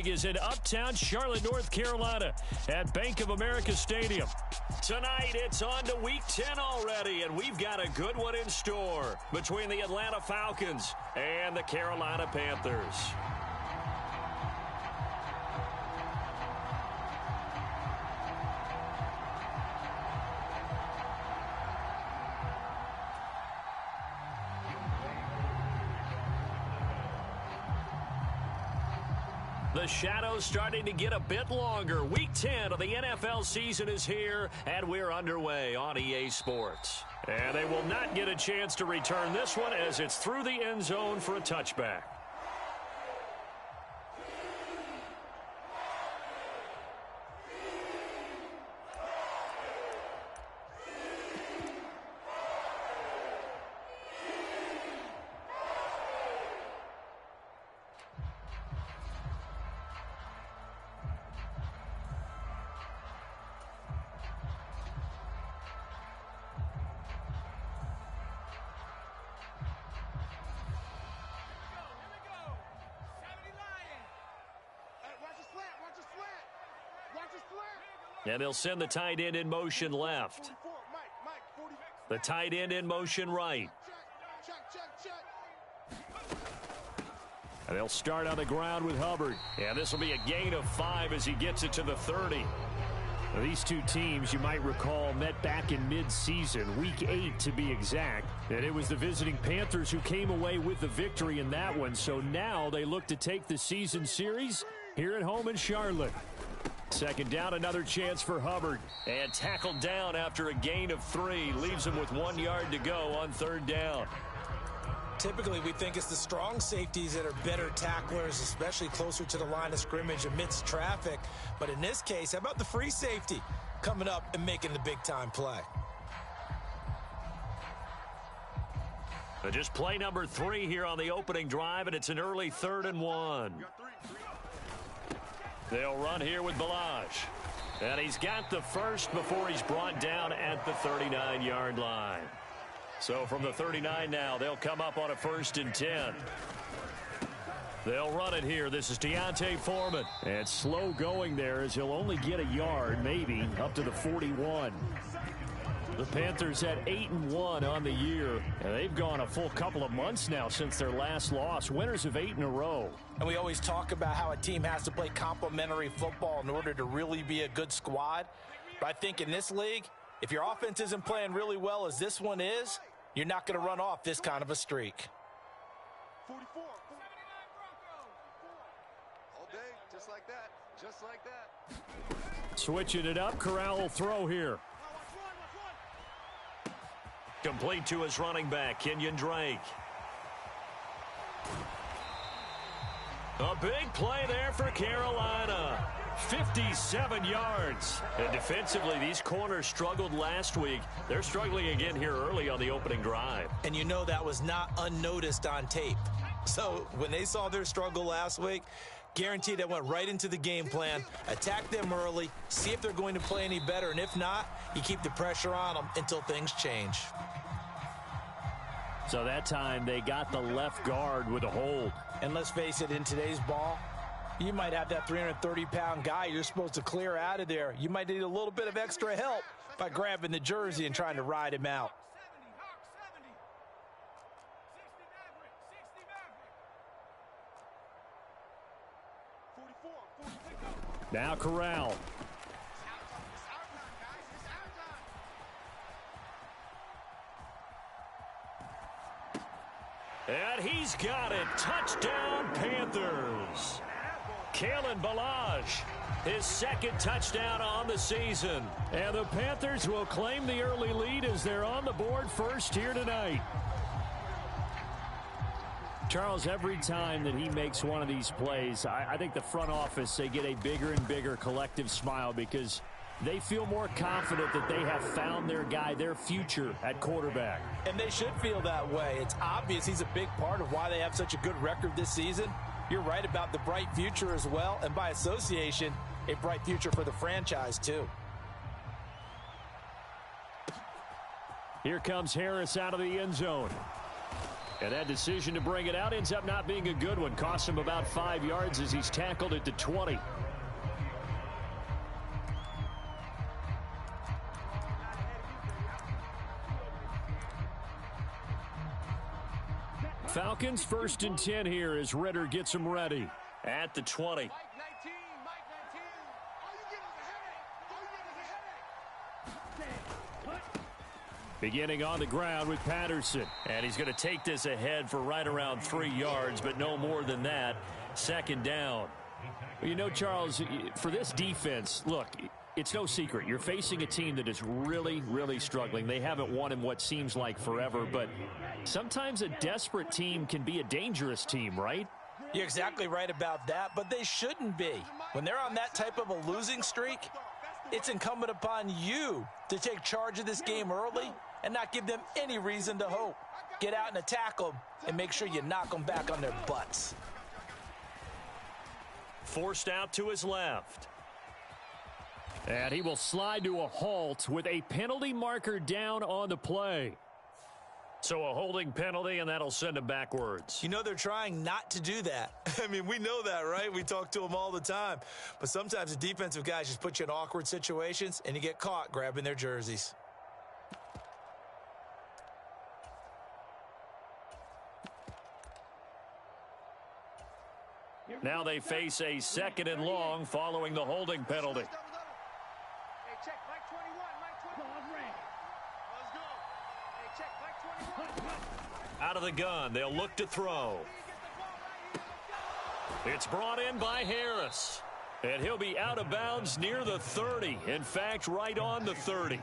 League is in uptown Charlotte, North Carolina at Bank of America Stadium. Tonight, it's on to Week 10 already, and we've got a good one in store between the Atlanta Falcons and the Carolina Panthers. The shadow's starting to get a bit longer. Week 10 of the NFL season is here, and we're underway on EA Sports. And they will not get a chance to return this one as it's through the end zone for a touchback. And they'll send the tight end in motion left. The tight end in motion right. And they'll start on the ground with Hubbard. And this will be a gain of 5 as he gets it to the 30. Now, these two teams, you might recall, met back in mid-season, Week 8 to be exact. And it was the visiting Panthers who came away with the victory in that one. So now they look to take the season series here at home in Charlotte. Second down, another chance for Hubbard. And tackled down after a gain of 3. Leaves him with 1 yard to go on third down. Typically, we think it's the strong safeties that are better tacklers, especially closer to the line of scrimmage amidst traffic. But in this case, how about the free safety coming up and making the big-time play? Just play number 3 here on the opening drive, and it's an early 3rd and 1. They'll run here with Balazs. And he's got the first before he's brought down at the 39-yard line. So from the 39 now, they'll come up on a 1st and 10. They'll run it here. This is Deontay Foreman. And slow going there as he'll only get a yard, maybe, up to the 41. The Panthers at 8-1 on the year, and they've gone a full couple of months now since their last loss. Winners of 8 in a row. And we always talk about how a team has to play complementary football in order to really be a good squad. But I think in this league, if your offense isn't playing really well as this one is, you're not going to run off this kind of a streak. 44. All day, just like that, just like that. Switching it up, Corral will throw here. Complete to his running back, Kenyon Drake. A big play there for Carolina. 57 yards. And defensively, these corners struggled last week. They're struggling again here early on the opening drive. And you know that was not unnoticed on tape. So when they saw their struggle last week, guaranteed that went right into the game plan. Attack them early, see if they're going to play any better. And if not, you keep the pressure on them until things change. So that time they got the left guard with a hold. And let's face it, in today's ball, you might have that 330-pound guy you're supposed to clear out of there. You might need a little bit of extra help by grabbing the jersey and trying to ride him out. Now Corral. And he's got it. Touchdown, Panthers. Kalen Balazs, his second touchdown on the season. And the Panthers will claim the early lead as they're on the board first here tonight. Charles, every time that he makes one of these plays, I think the front office, they get a bigger and bigger collective smile because they feel more confident that they have found their guy, their future at quarterback. And they should feel that way. It's obvious he's a big part of why they have such a good record this season. You're right about the bright future as well, and by association, a bright future for the franchise too. Here comes Harris out of the end zone. And that decision to bring it out ends up not being a good one. Costs him about 5 yards as he's tackled at the 20. Falcons 1st and 10 here as Ritter gets them ready. At the 20. Mike 19, Mike 19. All you get is a headache. Beginning on the ground with Patterson. And he's going to take this ahead for right around 3 yards, but no more than that. 2nd down. Well, you know, Charles, for this defense, look, it's no secret. You're facing a team that is really, really struggling. They haven't won in what seems like forever, but sometimes a desperate team can be a dangerous team, right? You're exactly right about that, but they shouldn't be. When they're on that type of a losing streak, it's incumbent upon you to take charge of this game early and not give them any reason to hope. Get out and attack them and make sure you knock them back on their butts. Forced out to his left. And he will slide to a halt with a penalty marker down on the play. So a holding penalty, and that'll send him backwards. You know they're trying not to do that. I mean, we know that, right? We talk to them all the time. But sometimes the defensive guys just put you in awkward situations, and you get caught grabbing their jerseys. Now they face a 2nd and long following the holding penalty. Hey, check, Mike 21, Mike 21. Let's go. Hey, check, Mike 21. Out of the gun, they'll look to throw. It's brought in by Harris. And he'll be out of bounds near the 30. In fact, right on the 30.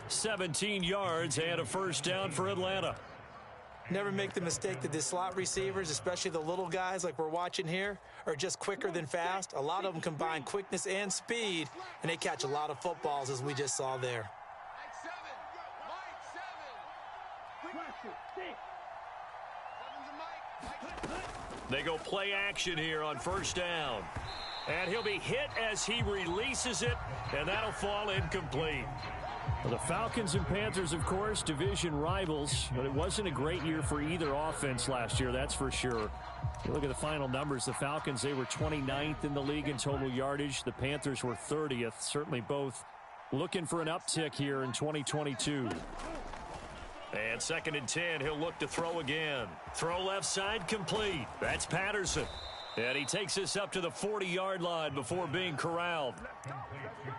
17 yards and a 1st down for Atlanta. Never make the mistake that the slot receivers, especially the little guys like we're watching here, are just quicker than fast. A lot of them combine quickness and speed, and they catch a lot of footballs, as we just saw there. Mike 7. Mike 7. Seven's a Mike. They go play action here on 1st down. And he'll be hit as he releases it, and that'll fall incomplete. Well, the Falcons and Panthers, of course, division rivals, but it wasn't a great year for either offense last year, that's for sure. You look at the final numbers, the Falcons, they were 29th in the league in total yardage. The Panthers were 30th, certainly both looking for an uptick here in 2022. And 2nd and 10, he'll look to throw again. Throw left side complete. That's Patterson. And he takes this up to the 40-yard line before being corralled.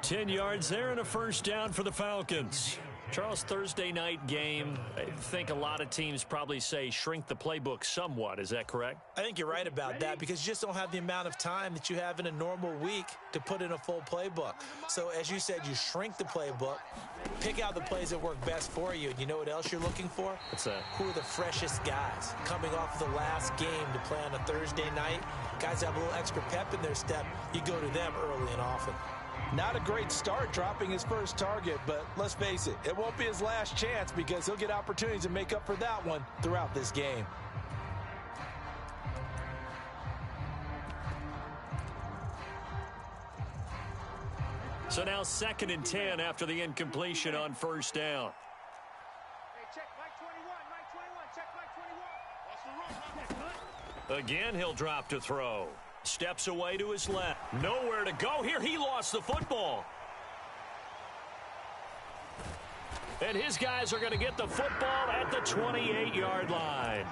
10 yards there and a 1st down for the Falcons. Charles, Thursday night game, I think a lot of teams probably say shrink the playbook somewhat. Is that correct? I think you're right about that because you just don't have the amount of time that you have in a normal week to put in a full playbook. So as you said, you shrink the playbook, pick out the plays that work best for you. And you know what else you're looking for? What's that? Who are the freshest guys coming off the last game to play on a Thursday night? Guys have a little extra pep in their step. You go to them early and often. Not a great start dropping his first target, but let's face it, it won't be his last chance because he'll get opportunities to make up for that one throughout this game. So now 2nd and 10 after the incompletion on 1st down. Hey, check, Mike 21, Mike 21, check, Mike 21. What's the run? Again, he'll drop to throw. Steps away to his left. Nowhere to go here. He lost the football. And his guys are going to get the football at the 28-yard line.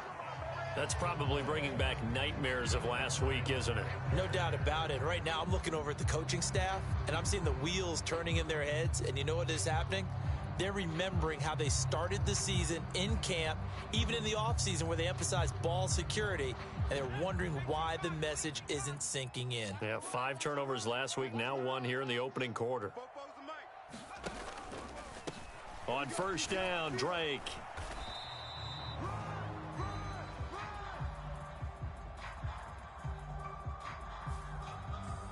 That's probably bringing back nightmares of last week, isn't it? No doubt about it. Right now, I'm looking over at the coaching staff, and I'm seeing the wheels turning in their heads. And you know what is happening? They're remembering how they started the season in camp, even in the offseason where they emphasized ball security, and they're wondering why the message isn't sinking in. Yeah, 5 turnovers last week, now 1 here in the opening quarter. On 1st down, Drake.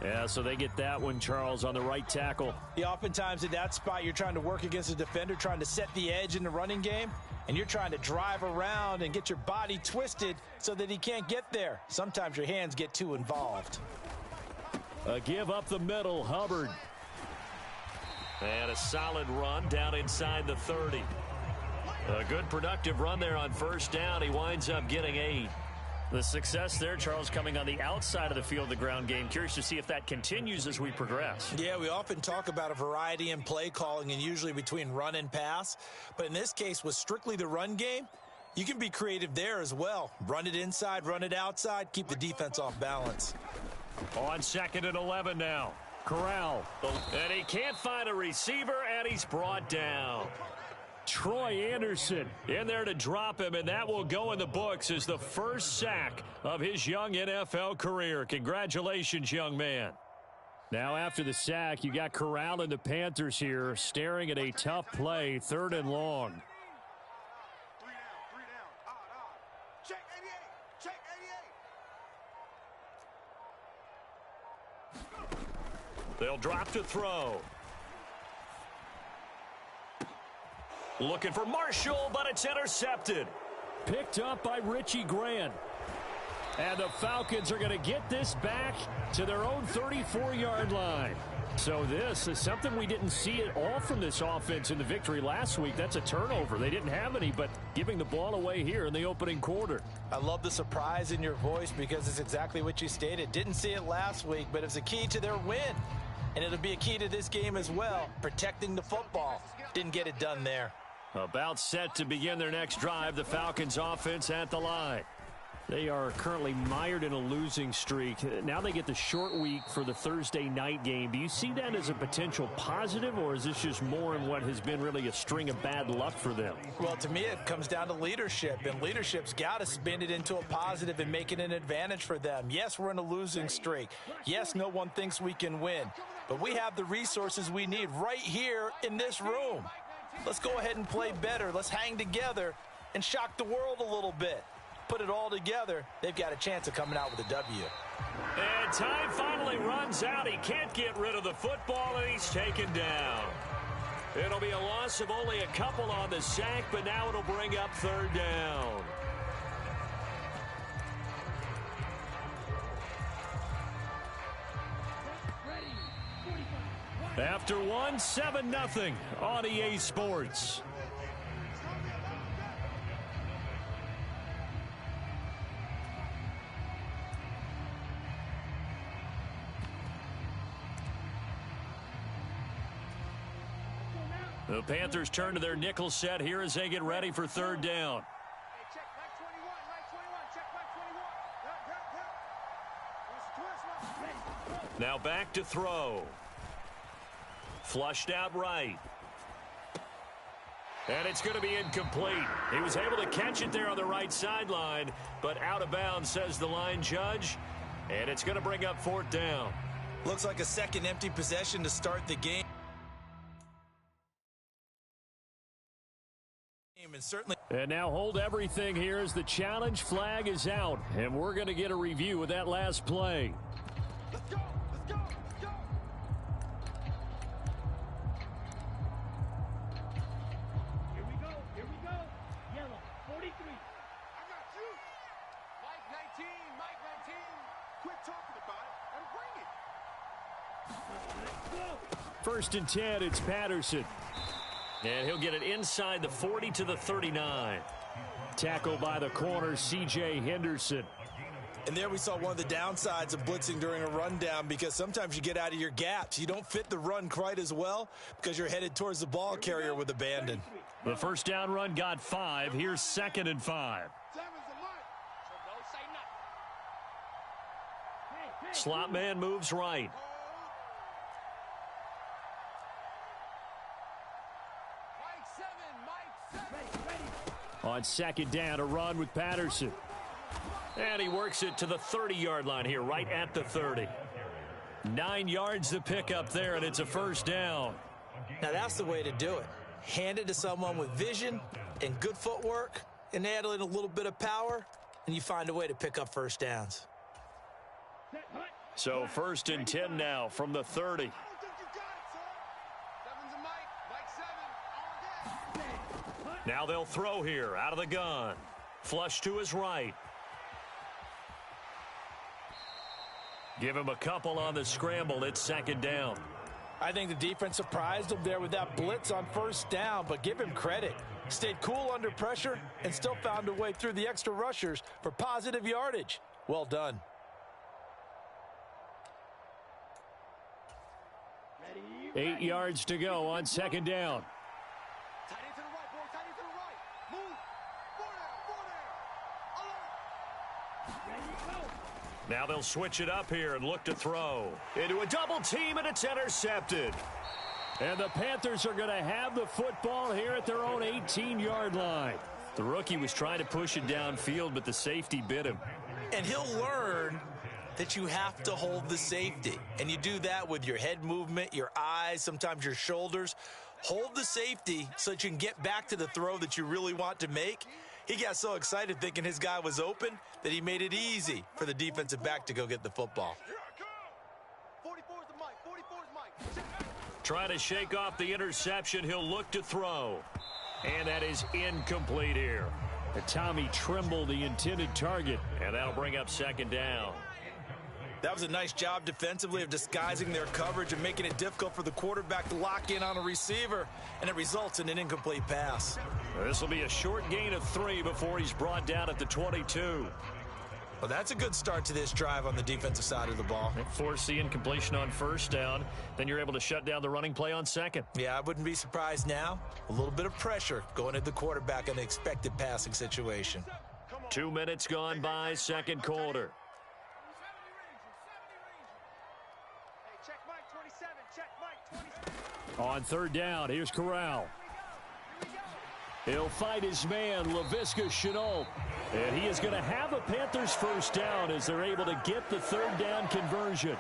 Yeah, so they get that one, Charles, on the right tackle. Yeah, oftentimes in that spot, you're trying to work against a defender, trying to set the edge in the running game, and you're trying to drive around and get your body twisted so that he can't get there. Sometimes your hands get too involved. A give up the middle, Hubbard. And a solid run down inside the 30. A good productive run there on first down. He winds up getting 8. The success there, Charles, coming on the outside of the field, the ground game. Curious to see if that continues as we progress. Yeah, we often talk about a variety in play calling and usually between run and pass. But in this case, with strictly the run game, you can be creative there as well. Run it inside, run it outside, keep the defense off balance. On 2nd and 11 now. Corral. And he can't find a receiver, and he's brought down. Troy Anderson in there to drop him, and that will go in the books as the first sack of his young NFL career. Congratulations, young man. Now after the sack, you got Corral and the Panthers here staring at a tough play, 3rd and long. Three down. Odd. Check 88. Check 88. They'll drop to throw. Looking for Marshall, but it's intercepted. Picked up by Richie Grant. And the Falcons are going to get this back to their own 34-yard line. So this is something we didn't see at all from this offense in the victory last week. That's a turnover. They didn't have any, but giving the ball away here in the opening quarter. I love the surprise in your voice because it's exactly what you stated. Didn't see it last week, but it's a key to their win. And it'll be a key to this game as well, protecting the football. Didn't get it done there. About set to begin their next drive, the Falcons offense at the line. They are currently mired in a losing streak. Now they get the short week for the Thursday night game. Do you see that as a potential positive, or is this just more in what has been really a string of bad luck for them? Well, to me, it comes down to leadership, and leadership's got to spin it into a positive and make it an advantage for them. Yes, we're in a losing streak. Yes, no one thinks we can win, but we have the resources we need right here in this room. Let's go ahead and play better. Let's hang together and shock the world a little bit. Put it all together, they've got a chance of coming out with a W. And time finally runs out. He can't get rid of the football, and he's taken down. It'll be a loss of only a couple on the sack, but now it'll bring up 3rd down. After one, 7-0 on EA Sports. The Panthers turn to their nickel set here as they get ready for 3rd down. Hey, check Mike 21. Mike 21. Check Mike 21. Twist. Now back to throw. Flushed out right. And it's going to be incomplete. He was able to catch it there on the right sideline, but out of bounds, says the line judge. And it's going to bring up 4th down. Looks like a second empty possession to start the game. And now hold everything here as the challenge flag is out. And we're going to get a review of that last play. Let's go. Let's go. Let's go. Here we go. Here we go. Yellow, 43. I got you. Mike 19. Mike 19. Quit talking about it and bring it. Let's go. 1st and 10, it's Patterson. And he'll get it inside the 40 to the 39. Tackle by the corner, C.J. Henderson. And there we saw one of the downsides of blitzing during a rundown, because sometimes you get out of your gaps. You don't fit the run quite as well because you're headed towards the ball carrier with abandon. The 1st down run got 5. Here's 2nd and 5. Slot man moves right. On 2nd down, a run with Patterson. And he works it to the 30-yard line here, right at the 30. 9 yards to pick up there, and it's a 1st down. Now that's the way to do it. Hand it to someone with vision and good footwork, and add in a little bit of power, and you find a way to pick up 1st downs. So 1st and 10 now from the 30. Now they'll throw here out of the gun. Flush to his right. Give him a couple on the scramble. It's 2nd down. I think the defense surprised him there with that blitz on first down, but give him credit. Stayed cool under pressure and still found a way through the extra rushers for positive yardage. Well done. 8 yards to go on second down. Tight end to the right, boy. Tight end to the right. Move. Four down. Alert. Now they'll switch it up here and look to throw. Into a double team, and it's intercepted. And the Panthers are going to have the football here at their own 18-yard line. The rookie was trying to push it downfield, but the safety bit him. And he'll learn that you have to hold the safety. And you do that with your head movement, your eyes, sometimes your shoulders. Hold the safety so that you can get back to the throw that you really want to make. He got so excited thinking his guy was open that he made it easy for the defensive back to go get the football. 44 is the mic. 44 is mic. Trying to shake off the interception, he'll look to throw. And that is incomplete here. Tommy Tremble, the intended target. And that'll bring up second down. That was a nice job defensively of disguising their coverage and making it difficult for the quarterback to lock in on a receiver, and it results in an incomplete pass. This will be a short gain of 3 before he's brought down at the 22. Well, that's a good start to this drive on the defensive side of the ball. Force the incompletion on first down. Then you're able to shut down the running play on second. Yeah, I wouldn't be surprised now. A little bit of pressure going at the quarterback in an expected passing situation. 2 minutes gone by, second quarter. Hey, check Mike 27. Check Mike 27. On third down, here's Corral. He'll fight his man, Laviska Shenault. And he is going to have a Panthers first down as they're able to get the third down conversion.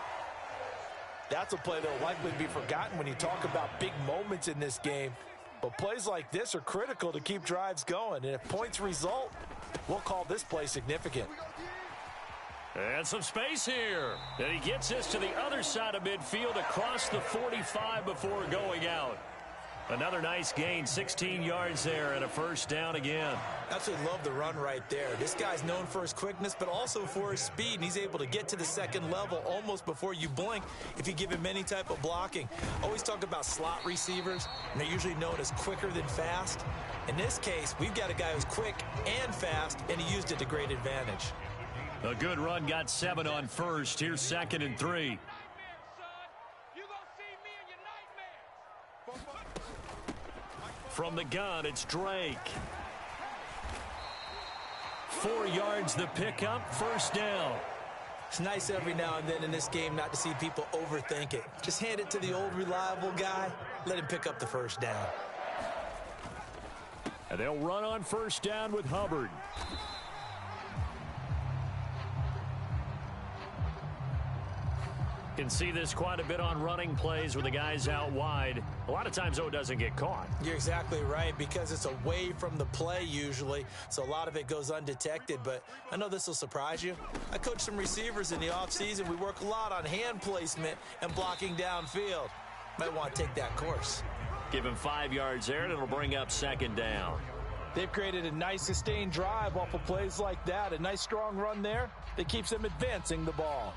That's a play that will likely be forgotten when you talk about big moments in this game. But plays like this are critical to keep drives going. And if points result, we'll call this play significant. And some space here. And he gets this to the other side of midfield across the 45 before going out. Another nice gain, 16 yards there, and a first down again. Absolutely love the run right there. This guy's known for his quickness, but also for his speed. And he's able to get to the second level almost before you blink if you give him any type of blocking. Always talk about slot receivers, and they're usually known as quicker than fast. In this case, we've got a guy who's quick and fast, and he used it to great advantage. A good run, got 7 on first. Here's second and 3. From the gun, it's Drake. 4 yards the pickup, first down. It's nice every now and then in this game not to see people overthink it. Just hand it to the old reliable guy, let him pick up the first down. And they'll run on first down with Hubbard. Can see this quite a bit on running plays with the guys out wide. A lot of times, though, it doesn't get caught. You're exactly right, because it's away from the play usually, so a lot of it goes undetected. But I know this will surprise you. I coach some receivers in the offseason. We work a lot on hand placement and blocking downfield. Might want to take that course. Give him 5 yards there, and it'll bring up second down. They've created a nice sustained drive off of plays like that. A nice strong run there that keeps them advancing the ball.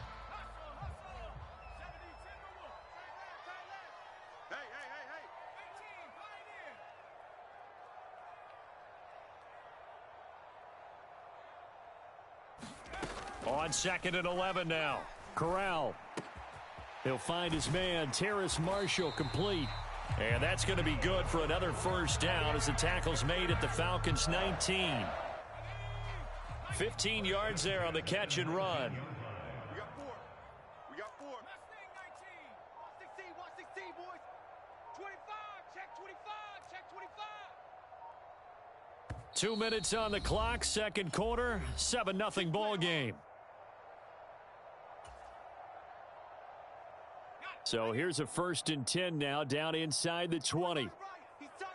On second and 11 now. Corral. He'll find his man, Terrace Marshall, complete. And that's going to be good for another first down as the tackle's made at the Falcons' 19. 15 yards there on the catch and run. We got 4. We got 4. 116, 116, boys. 25, check 25, check 25. 2 minutes on the clock, second quarter, 7-0 ball game. So here's a 1st and 10 now, down inside the 20. He's tight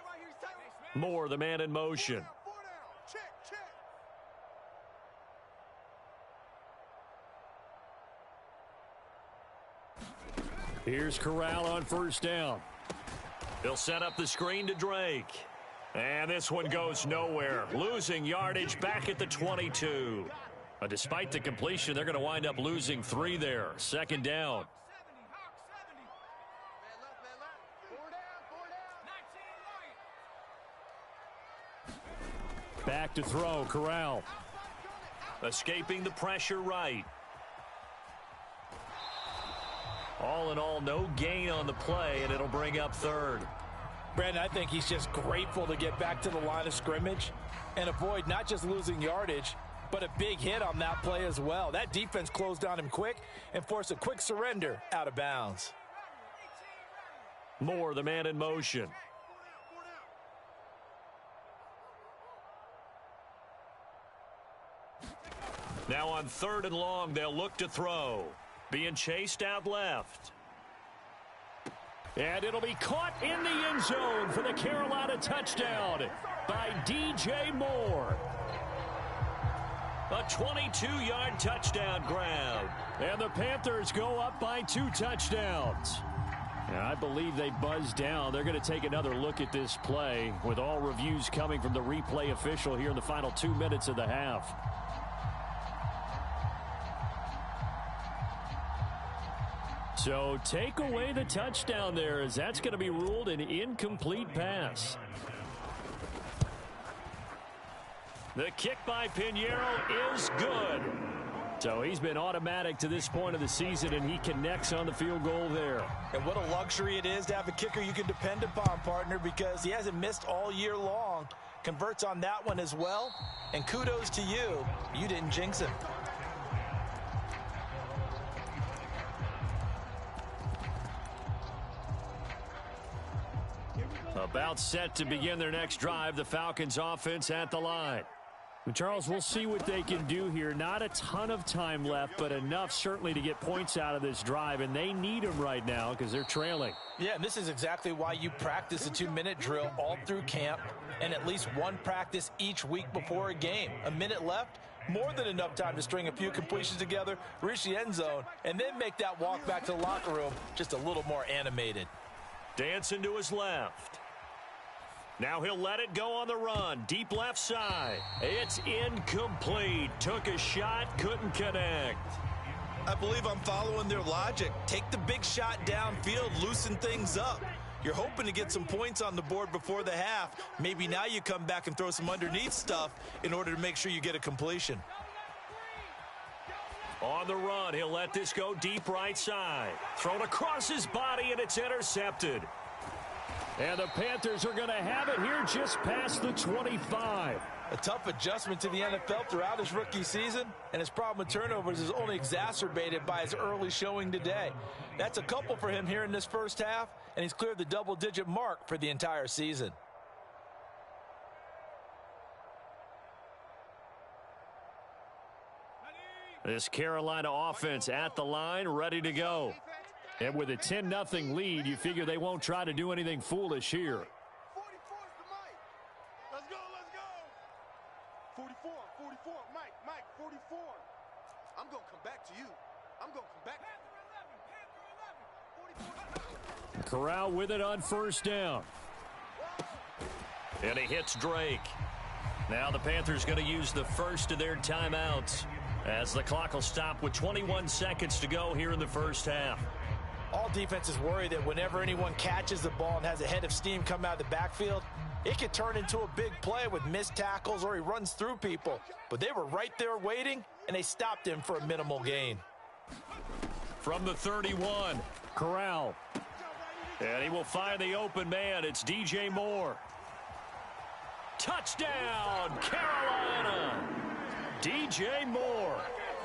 right here. He's tight right. Moore, the man in motion. 4 down. Check, check. Here's Corral on first down. They'll set up the screen to Drake. And this one goes nowhere. Losing yardage back at the 22. Despite the completion, they're going to wind up losing 3 there. Second down. Back to throw, Corral. Escaping the pressure right. All in all, no gain on the play, and it'll bring up third. Brandon, I think he's just grateful to get back to the line of scrimmage and avoid not just losing yardage, but a big hit on that play as well. That defense closed on him quick and forced a quick surrender out of bounds. Moore, the man in motion. Now on 3rd and long, they'll look to throw. Being chased out left. And it'll be caught in the end zone for the Carolina touchdown by DJ Moore. A 22-yard touchdown grab. And the Panthers go up by 2 touchdowns. And I believe they buzzed down. They're going to take another look at this play with all reviews coming from the replay official here in the final 2 minutes of the half. So take away the touchdown there, as that's going to be ruled an incomplete pass. The kick by Pinheiro is good. So he's been automatic to this point of the season, and he connects on the field goal there. And what a luxury it is to have a kicker you can depend upon, partner, because he hasn't missed all year long. Converts on that one as well. And kudos to you. You didn't jinx him. About set to begin their next drive, the Falcons offense at the line. Charles, we'll see what they can do here. Not a ton of time left, but enough certainly to get points out of this drive, and they need them right now because they're trailing. Yeah, and this is exactly why you practice a 2-minute drill all through camp and at least one practice each week before a game. A minute left, more than enough time to string a few completions together, reach the end zone, and then make that walk back to the locker room just a little more animated. Dancing to his left. Now he'll let it go on the run. Deep left side. It's incomplete. Took a shot, couldn't connect. I believe I'm following their logic. Take the big shot downfield, loosen things up. You're hoping to get some points on the board before the half. Maybe now you come back and throw some underneath stuff in order to make sure you get a completion. On the run, he'll let this go deep right side. Thrown across his body, and it's intercepted. And the Panthers are going to have it here just past the 25. A tough adjustment to the NFL throughout his rookie season, and his problem with turnovers is only exacerbated by his early showing today. That's a couple for him here in this first half, and he's cleared the double-digit mark for the entire season. This Carolina offense at the line, ready to go. And with a 10-0 lead, you figure they won't try to do anything foolish here. 44's the Mike. Let's go, let's go. 44, Mike, 44. I'm going to come back to you. I'm going to come back. Panther 11, 44. Corral with it on first down. And he hits Drake. Now the Panthers going to use the first of their timeouts as the clock will stop with 21 seconds to go here in the first half. All defenses worry that whenever anyone catches the ball and has a head of steam come out of the backfield, it could turn into a big play with missed tackles or he runs through people. But they were right there waiting, and they stopped him for a minimal gain. From the 31, Corral. and he will find the open man. It's DJ Moore. Touchdown, Carolina! DJ Moore,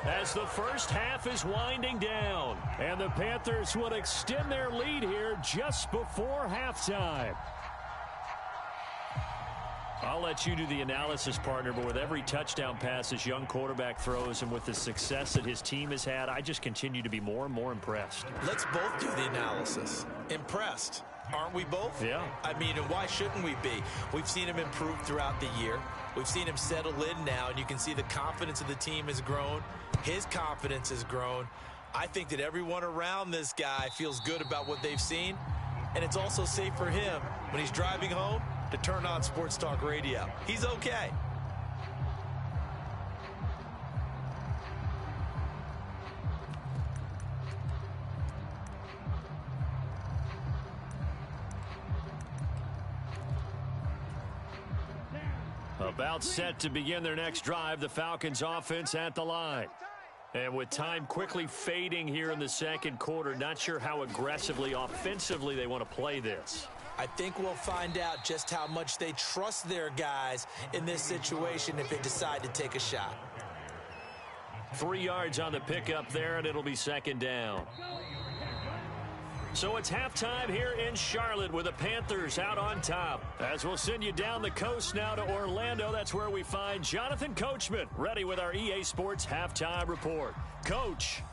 as the first half is winding down. And the Panthers will extend their lead here just before halftime. I'll let you do the analysis, partner, but with every touchdown pass this young quarterback throws and with the success that his team has had, I just continue to be more and more impressed. Let's both do the analysis. Impressed. Aren't we both? Yeah. I mean, and why shouldn't we be? We've seen him improve throughout the year. We've seen him settle in now, and you can see the confidence of the team has grown. His confidence has grown. I think that everyone around this guy feels good about what they've seen, and it's also safe for him when he's driving home to turn on Sports Talk Radio. He's okay. About set to begin their next drive, the Falcons offense at the line. And with time quickly fading here in the second quarter, not sure how aggressively, offensively they want to play this. I think we'll find out just how much they trust their guys in this situation if they decide to take a shot. 3 yards on the pickup there, and it'll be second down. So it's halftime here in Charlotte with the Panthers out on top. As we'll send you down the coast now to Orlando, that's where we find Jonathan Coachman ready with our EA Sports halftime report. Coach,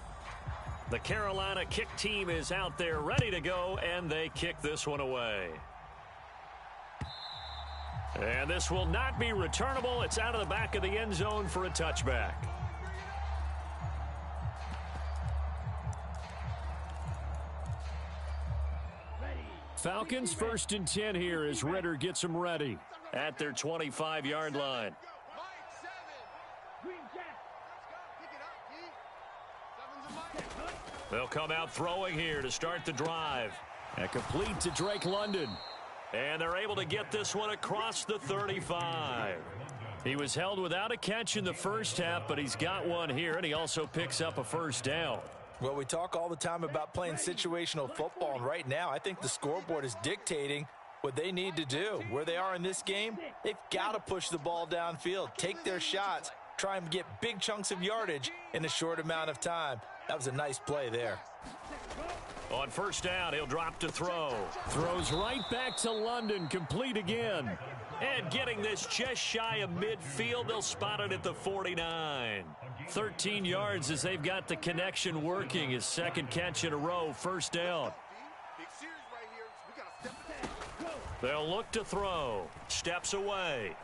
the Carolina kick team is out there ready to go, and they kick this one away. And this will not be returnable. It's out of the back of the end zone for a touchback. Falcons 1st and 10 here as Ritter gets them ready at their 25-yard line. They'll come out throwing here to start the drive. And complete to Drake London. And they're able to get this one across the 35. He was held without a catch in the first half, but he's got one here, and he also picks up a first down. Well, we talk all the time about playing situational football, and right now I think the scoreboard is dictating what they need to do. Where they are in this game, they've got to push the ball downfield, take their shots, try and get big chunks of yardage in a short amount of time. That was a nice play there. On first down, he'll drop to throw. Throws right back to London, complete again. And getting this just shy of midfield, they'll spot it at the 49. 13 yards as they've got the connection working. His second catch in a row, first down. They'll look to throw. Steps away.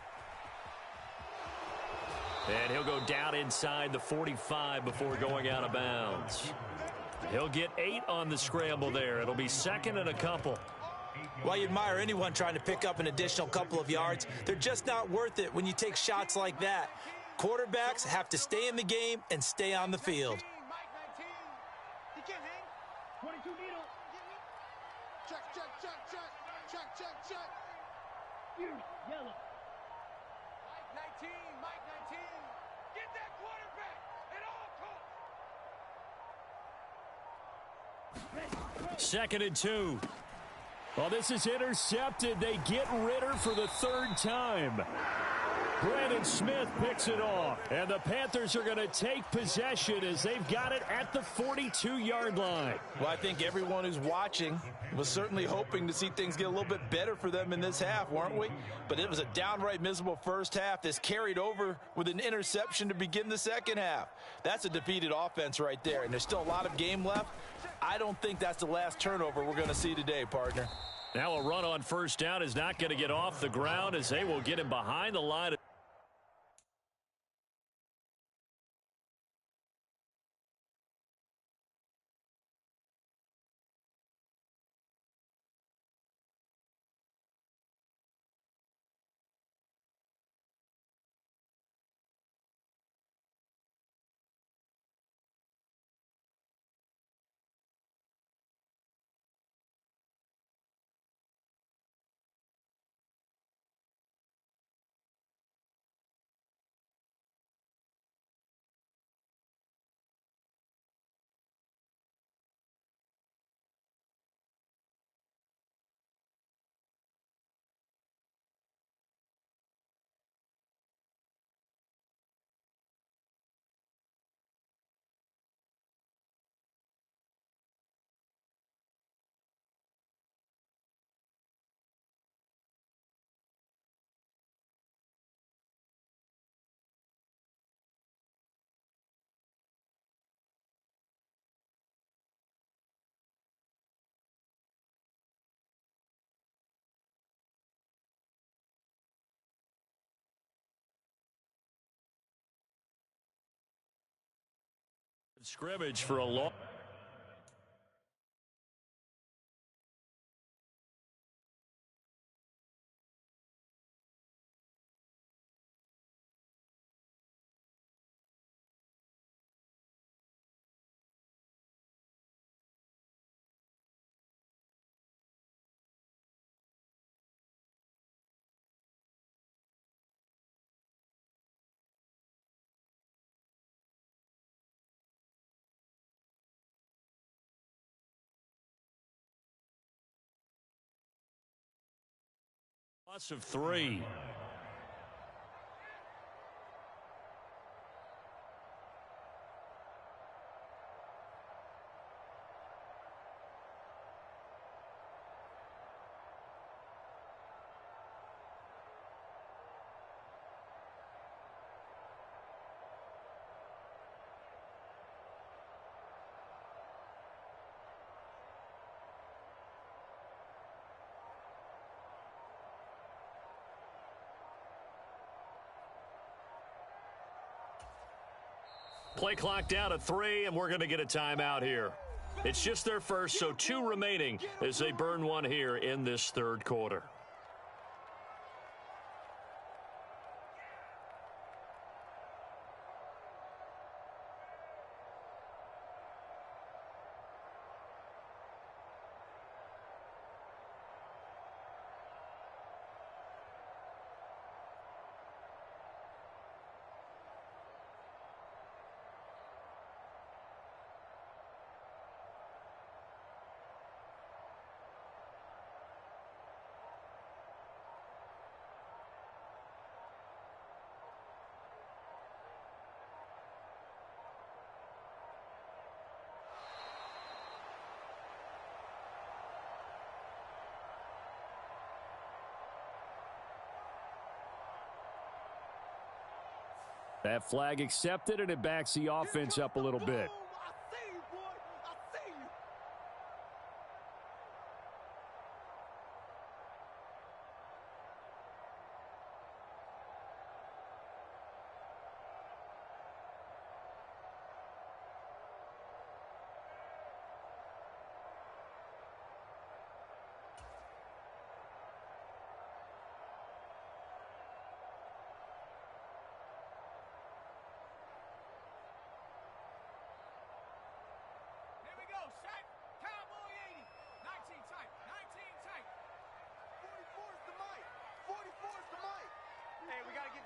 And he'll go down inside the 45 before going out of bounds. He'll get 8 on the scramble there. It'll be second and a couple. Well, you admire anyone trying to pick up an additional couple of yards. They're just not worth it when you take shots like that. Quarterbacks have to stay in the game and stay on the field. Second and 2. Well, this is intercepted. They get Ritter for the third time. Brandon Smith picks it off. And the Panthers are going to take possession as they've got it at the 42-yard line. Well, I think everyone who's watching was certainly hoping to see things get a little bit better for them in this half, weren't we? But it was a downright miserable first half. This carried over with an interception to begin the second half. That's a defeated offense right there, and there's still a lot of game left. I don't think that's the last turnover we're going to see today, partner. Now a run on first down is not going to get off the ground as they will get him behind the line. Scrimmage for a long Loss of 3. Play clock down to 3, and we're going to get a timeout here. It's just their first, so 2 remaining as they burn one here in this third quarter. That flag accepted, and it backs the offense up a little bit.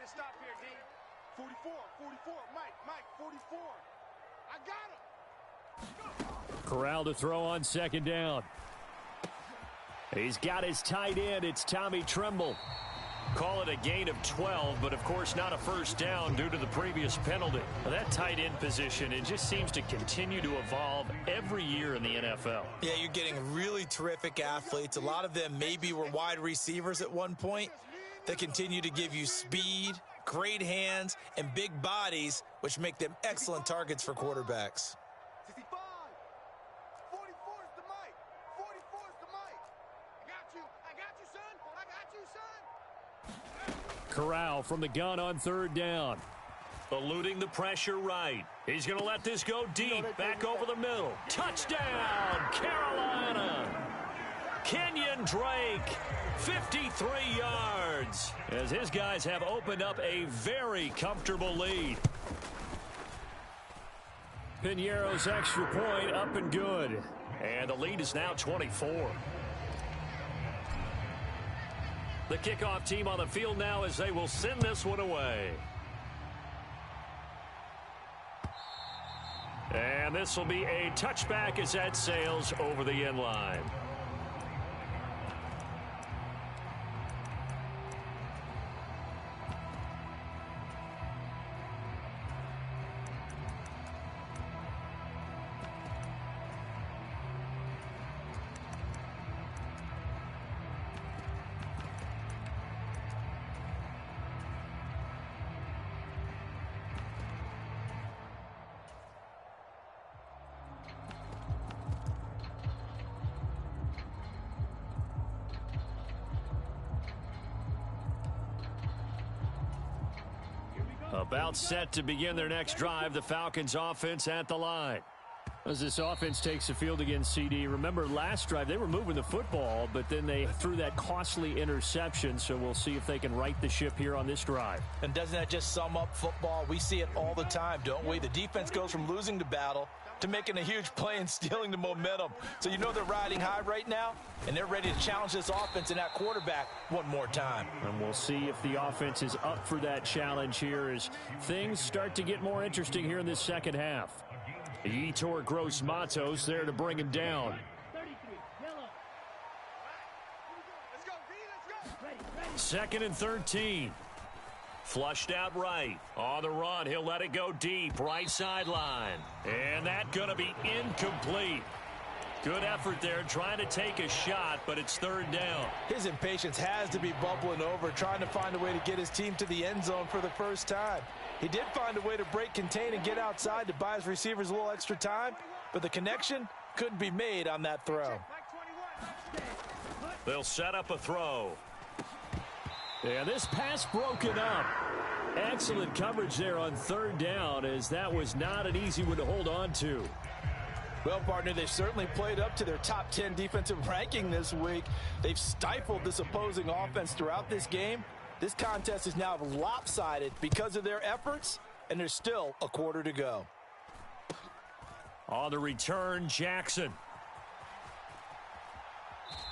Stop here, D. 44, Mike, 44. I got him. Corral to throw on second down. He's got his tight end. It's Tommy Tremble. Call it a gain of 12, but of course not a first down due to the previous penalty. Well, that tight end position, it just seems to continue to evolve every year in the NFL. Yeah, you're getting really terrific athletes. A lot of them maybe were wide receivers at one point. They continue to give you speed, great hands, and big bodies, which make them excellent targets for quarterbacks. 65. 44 is the mic. 44 is the mic. I got you, son. Corral from the gun on third down. Eluding the pressure right. He's going to let this go deep, back over the middle. Touchdown, Carolina. Kenyon Drake, 53 yards, as his guys have opened up a very comfortable lead. Piñeiro's extra point up and good. And the lead is now 24. The kickoff team on the field now as they will send this one away. And this will be a touchback as that sails over the end line. About set to begin their next drive, the Falcons offense at the line. As this offense takes the field against CD, remember last drive they were moving the football, but then they threw that costly interception, so we'll see if they can right the ship here on this drive. And doesn't that just sum up football? We see it all the time, don't we? The defense goes from losing the battle to making a huge play and stealing the momentum. So you know they're riding high right now, and they're ready to challenge this offense and that quarterback one more time. And we'll see if the offense is up for that challenge here as things start to get more interesting here in this second half. Yetur Gross-Matos there to bring him down. 2nd and 13. Flushed out right. On the run, he'll let it go deep. Right sideline. And that's going to be incomplete. Good effort there trying to take a shot, but it's 3rd down. His impatience has to be bubbling over, trying to find a way to get his team to the end zone for the first time. He did find a way to break contain and get outside to buy his receivers a little extra time, but the connection couldn't be made on that throw. They'll set up a throw. And this pass broken up. Excellent coverage there on 3rd down, as that was not an easy one to hold on to. Well, partner, they've certainly played up to their top 10 defensive ranking this week. They've stifled this opposing offense throughout this game. This contest is now lopsided because of their efforts, and there's still a quarter to go. On the return, Jackson.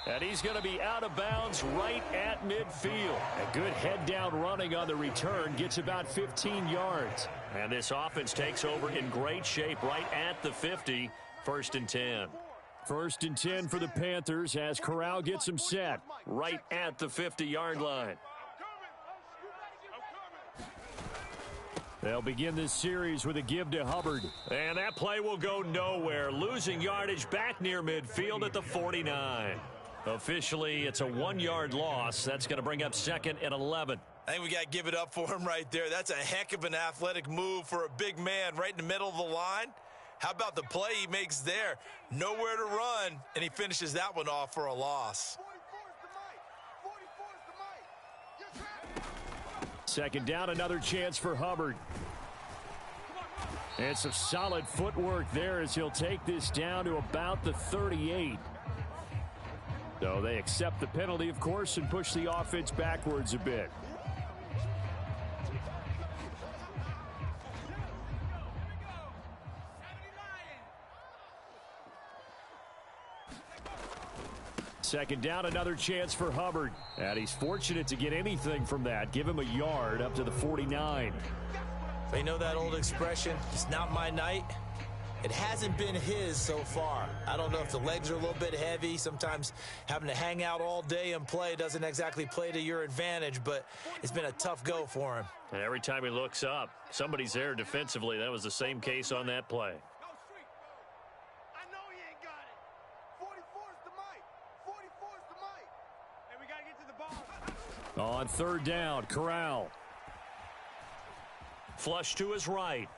And he's going to be out of bounds right at midfield. A good head-down running on the return gets about 15 yards. And this offense takes over in great shape right at the 50. 1st and 10. 1st and 10 for the Panthers as Corral gets them set. Right at the 50-yard line. They'll begin this series with a give to Hubbard. And that play will go nowhere. Losing yardage back near midfield at the 49. Officially, it's a 1-yard loss. That's going to bring up 2nd and 11. I think we got to give it up for him right there. That's a heck of an athletic move for a big man right in the middle of the line. How about the play he makes there? Nowhere to run, and he finishes that one off for a loss. 2nd down, another chance for Hubbard. And some solid footwork there as he'll take this down to about the 38. So they accept the penalty, of course, and push the offense backwards a bit. Second down, another chance for Hubbard. And he's fortunate to get anything from that. Give him a yard up to the 49. They know that old expression, it's not my night. It hasn't been his so far. I don't know if the legs are a little bit heavy. Sometimes having to hang out all day and play doesn't exactly play to your advantage, but it's been a tough go for him. And every time he looks up, somebody's there defensively. That was the same case on that play. On 3rd down, Corral. Flush to his right.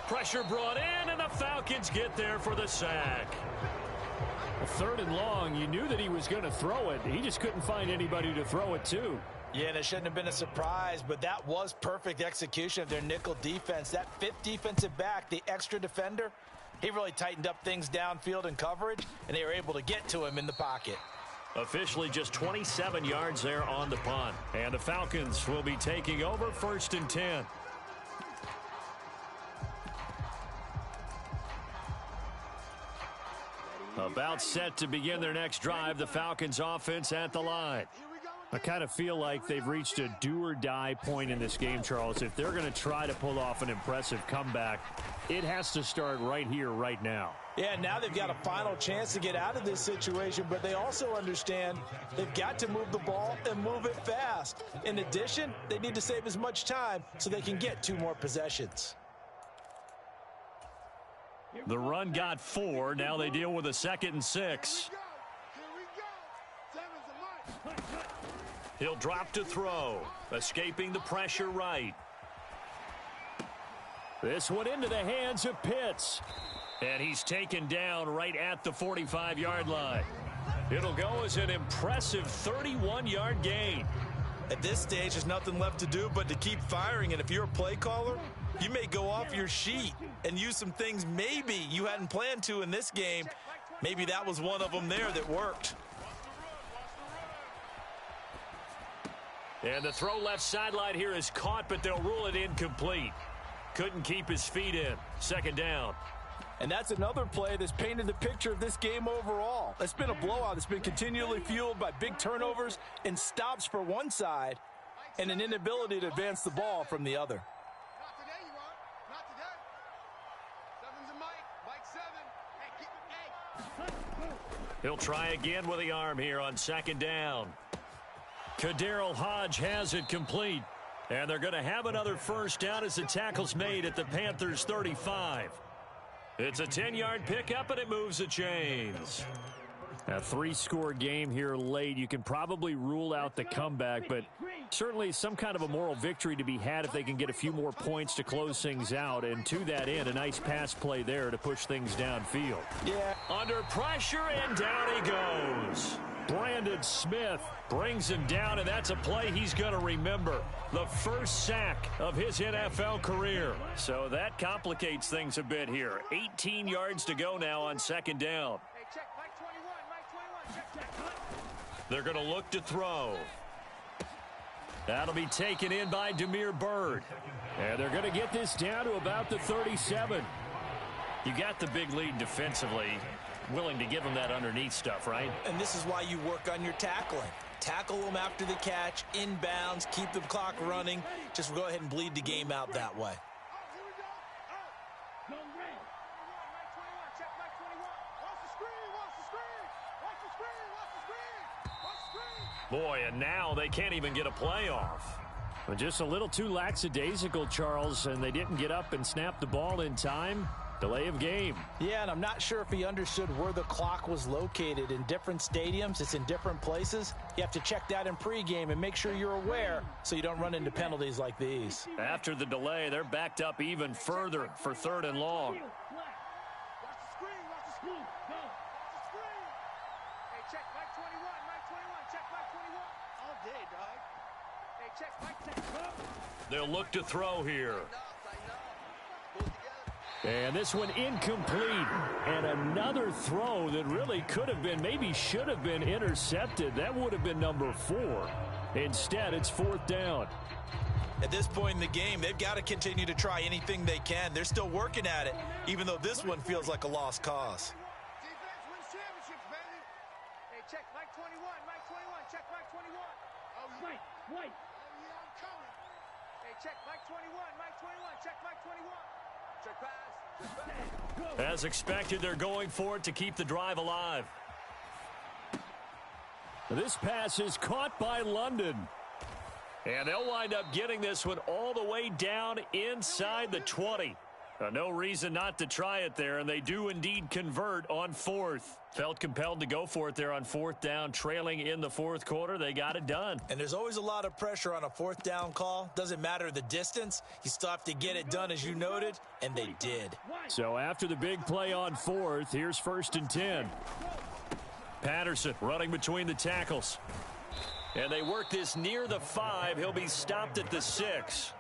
Pressure brought in, and the Falcons get there for the sack. 3rd and long, you knew that he was going to throw it. He just couldn't find anybody to throw it to. Yeah, and it shouldn't have been a surprise, but that was perfect execution of their nickel defense. That 5th defensive back, the extra defender, he really tightened up things downfield in coverage, and they were able to get to him in the pocket. Officially just 27 yards there on the punt. And the Falcons will be taking over 1st and 10. About set to begin their next drive, the Falcons offense at the line. I kind of feel like they've reached a do-or-die point in this game, Charles. If they're going to try to pull off an impressive comeback, it has to start right here, right now. Yeah, now they've got a final chance to get out of this situation, but they also understand they've got to move the ball and move it fast. In addition, they need to save as much time so they can get 2 more possessions. The run got 4. Now they deal with a 2nd and 6. He'll drop to throw, escaping the pressure right. This one into the hands of Pitts. And he's taken down right at the 45-yard line. It'll go as an impressive 31-yard gain. At this stage, there's nothing left to do but to keep firing. And if you're a play caller, you may go off your sheet and use some things maybe you hadn't planned to in this game. Maybe that was one of them there that worked. And the throw left sideline here is caught, but they'll rule it incomplete. Couldn't keep his feet in. 2nd down. And that's another play that's painted the picture of this game overall. It's been a blowout. It's been continually fueled by big turnovers and stops for one side and an inability to advance the ball from the other. Not today, you are. Not today. 7's a Mike. Mike 7. Hey, keep it. He'll try again with the arm here on second down. Kadarrell Hodge has it complete. And they're going to have another first down as the tackle's made at the Panthers 35. It's a 10-yard pickup, and it moves the chains. A 3-score game here late. You can probably rule out the comeback, but certainly some kind of a moral victory to be had if they can get a few more points to close things out. And to that end, a nice pass play there to push things downfield. Yeah. Under pressure, and down he goes. Brandon Smith brings him down, and that's a play he's going to remember. The first sack of his NFL career. So that complicates things a bit here. 18 yards to go now on second down. They're going to look to throw. That'll be taken in by Damiere Byrd. And they're going to get this down to about the 37. You got the big lead defensively. Willing to give them that underneath stuff, right? And this is why you work on your tackling. Tackle them after the catch, inbounds, keep the clock running. Just go ahead and bleed the game out that way. Boy, and now they can't even get a play off. But just a little too lackadaisical, Charles, and they didn't get up and snap the ball in time. Delay of game. Yeah, and I'm not sure if he understood where the clock was located. In different stadiums, it's in different places. You have to check that in pregame and make sure you're aware so you don't run into penalties like these. After the delay, they're backed up even further for 3rd and long. They'll look to throw here. And this one incomplete. And another throw that really could have been, maybe should have been intercepted. That would have been number 4. Instead, it's 4th down. At this point in the game, they've got to continue to try anything they can. They're still working at it, even though this one feels like a lost cause. Defense wins championships, baby. Hey, check Mike 21, Mike 21, check Mike 21. Oh, wait. Oh, yeah, I'm coming. Hey, check Mike 21, Mike 21, check Mike 21. Check pass. As expected, they're going for it to keep the drive alive. This pass is caught by London. And they'll wind up getting this one all the way down inside the 20. No reason not to try it there, and they do indeed convert on 4th. Felt compelled to go for it there on 4th down, trailing in the 4th quarter. They got it done. And there's always a lot of pressure on a 4th down call. Doesn't matter the distance. You still have to get it done, as you noted, and they did. So after the big play on 4th, here's 1st and 10. Patterson running between the tackles. And they work this near the 5. He'll be stopped at the 6.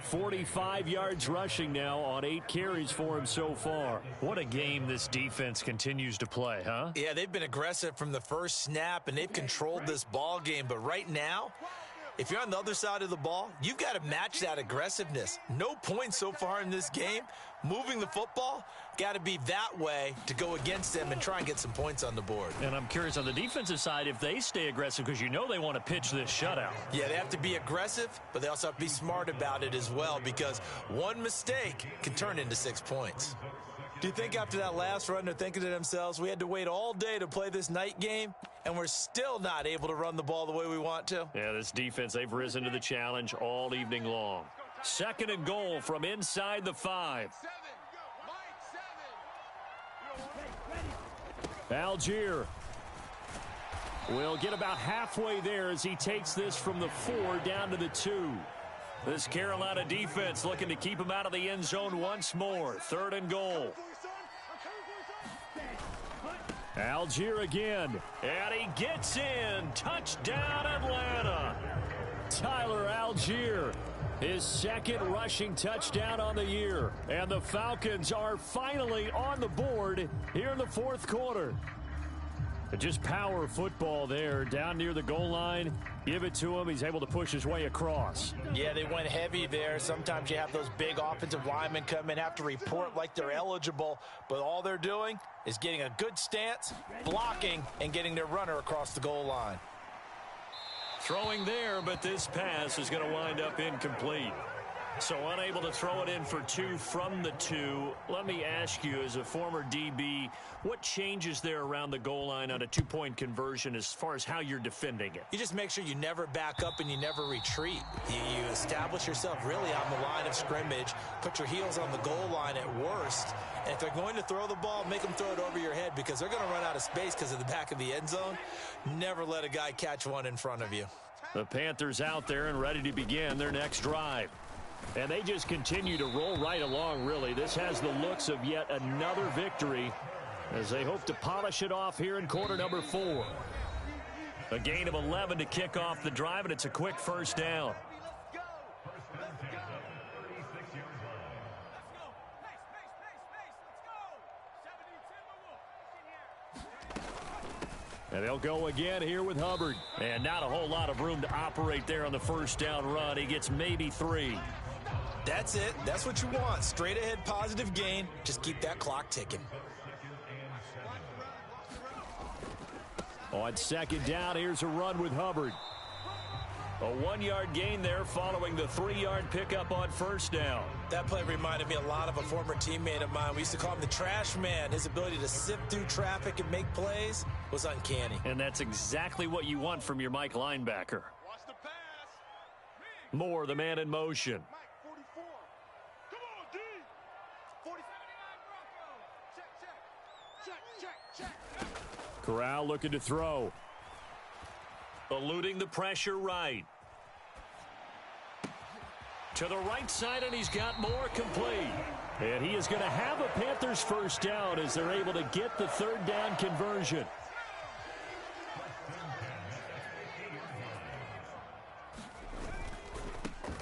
45 yards rushing now on 8 carries for him so far. What a game this defense continues to play, huh? Yeah, they've been aggressive from the first snap, and they've controlled this ball game. But right now, if you're on the other side of the ball, you've got to match that aggressiveness. No points so far in this game. Moving the football, got to be that way to go against them and try and get some points on the board. And I'm curious on the defensive side if they stay aggressive, because you know they want to pitch this shutout. Yeah, they have to be aggressive, but they also have to be smart about it as well, because one mistake can turn into 6 points. Do you think after that last run they're thinking to themselves, we had to wait all day to play this night game, and we're still not able to run the ball the way we want to? Yeah, this defense, they've risen to the challenge all evening long. 2nd and goal from inside the 5. Algier will get about halfway there as he takes this from the 4 down to the 2. This Carolina defense looking to keep him out of the end zone once more. 3rd and goal. Algier again. And he gets in. Touchdown, Atlanta. Tyler Algier, his 2nd rushing touchdown on the year. And the Falcons are finally on the board here in the 4th quarter. Just power football there down near the goal line. Give it to him. He's able to push his way across. Yeah, they went heavy there. Sometimes you have those big offensive linemen come in, have to report like they're eligible, but all they're doing is getting a good stance, blocking, and getting their runner across the goal line. Throwing there, but this pass is going to wind up incomplete. So unable to throw it in for 2 from the 2. Let me ask you, as a former DB, what changes there around the goal line on a 2-point conversion as far as how you're defending it? You just make sure you never back up and you never retreat. You establish yourself really on the line of scrimmage, put your heels on the goal line at worst, and if they're going to throw the ball, make them throw it over your head because they're going to run out of space because of the back of the end zone. Never let a guy catch one in front of you. The Panthers out there and ready to begin their next drive. And they just continue to roll right along, really. This has the looks of yet another victory as they hope to polish it off here in quarter number 4. A gain of 11 to kick off the drive, and it's a quick first down. And they'll go again here with Hubbard. And not a whole lot of room to operate there on the first down run. He gets maybe 3. That's it. That's what you want. Straight ahead positive gain. Just keep that clock ticking. On second down, here's a run with Hubbard. A 1-yard gain there following the 3-yard pickup on first down. That play reminded me a lot of a former teammate of mine. We used to call him the trash man. His ability to sift through traffic and make plays was uncanny. And that's exactly what you want from your Mike linebacker. Watch the pass. Moore, the man in motion. Mike, 44. Come on, D. 40. 79 Bronco. Check. Corral looking to throw. Eluding the pressure right. To the right side, and he's got Moore complete. And he is going to have a Panthers first down as they're able to get the third down conversion.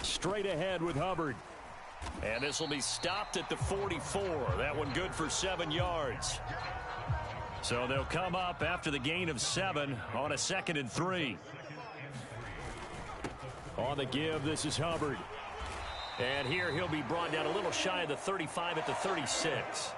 Straight ahead with Hubbard. And this will be stopped at the 44. That one good for 7 yards. So they'll come up after the gain of 7 on a 2nd and 3. On the give, this is Hubbard. And here he'll be brought down a little shy of the 35 at the 36.